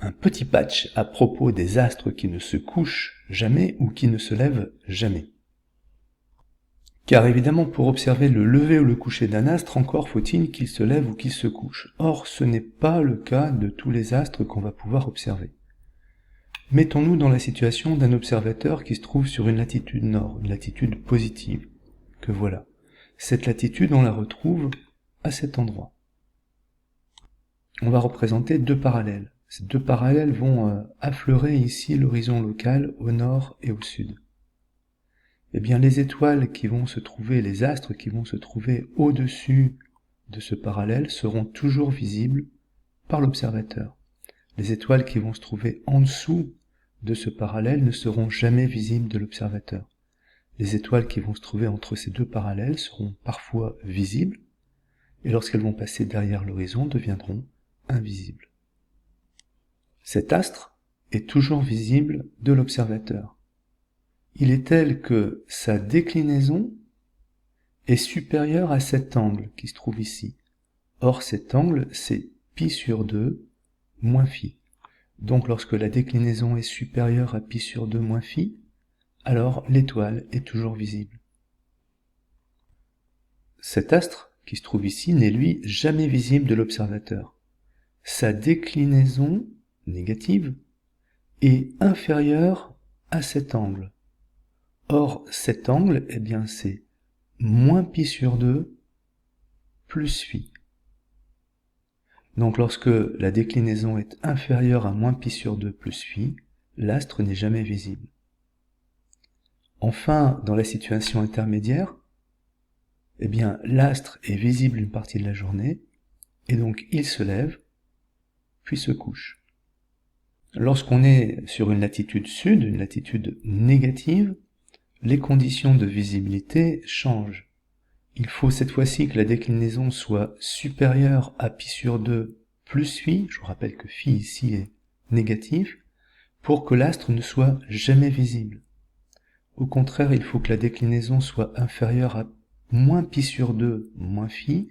un petit patch à propos des astres qui ne se couchent jamais ou qui ne se lèvent jamais. Car évidemment, pour observer le lever ou le coucher d'un astre, encore faut-il qu'il se lève ou qu'il se couche. Or, ce n'est pas le cas de tous les astres qu'on va pouvoir observer. Mettons-nous dans la situation d'un observateur qui se trouve sur une latitude nord, une latitude positive, que voilà. Cette latitude, on la retrouve à cet endroit. On va représenter deux parallèles. Ces deux parallèles vont affleurer ici l'horizon local au nord et au sud. Eh bien, les étoiles qui vont se trouver, les astres qui vont se trouver au-dessus de ce parallèle seront toujours visibles par l'observateur. Les étoiles qui vont se trouver en dessous de ce parallèle ne seront jamais visibles de l'observateur. Les étoiles qui vont se trouver entre ces deux parallèles seront parfois visibles, et lorsqu'elles vont passer derrière l'horizon, deviendront invisibles. Cet astre est toujours visible de l'observateur. Il est tel que sa déclinaison est supérieure à cet angle qui se trouve ici. Or cet angle, c'est pi sur 2 moins phi. Donc lorsque la déclinaison est supérieure à pi sur 2 moins phi, alors l'étoile est toujours visible. Cet astre qui se trouve ici n'est lui jamais visible de l'observateur. Sa déclinaison négative est inférieure à cet angle. Or, cet angle, eh bien, c'est moins pi sur 2 plus phi. Donc, lorsque la déclinaison est inférieure à moins pi sur 2 plus phi, l'astre n'est jamais visible. Enfin, dans la situation intermédiaire, eh bien, l'astre est visible une partie de la journée, et donc il se lève, puis se couche. Lorsqu'on est sur une latitude sud, une latitude négative, les conditions de visibilité changent. Il faut cette fois-ci que la déclinaison soit supérieure à pi sur 2 plus phi, je vous rappelle que phi ici est négatif, pour que l'astre ne soit jamais visible. Au contraire, il faut que la déclinaison soit inférieure à moins pi sur 2 moins phi,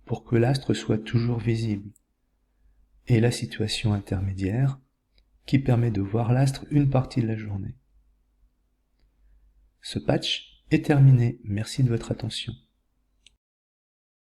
pour que l'astre soit toujours visible. Et la situation intermédiaire, qui permet de voir l'astre une partie de la journée. Ce patch est terminé. Merci de votre attention.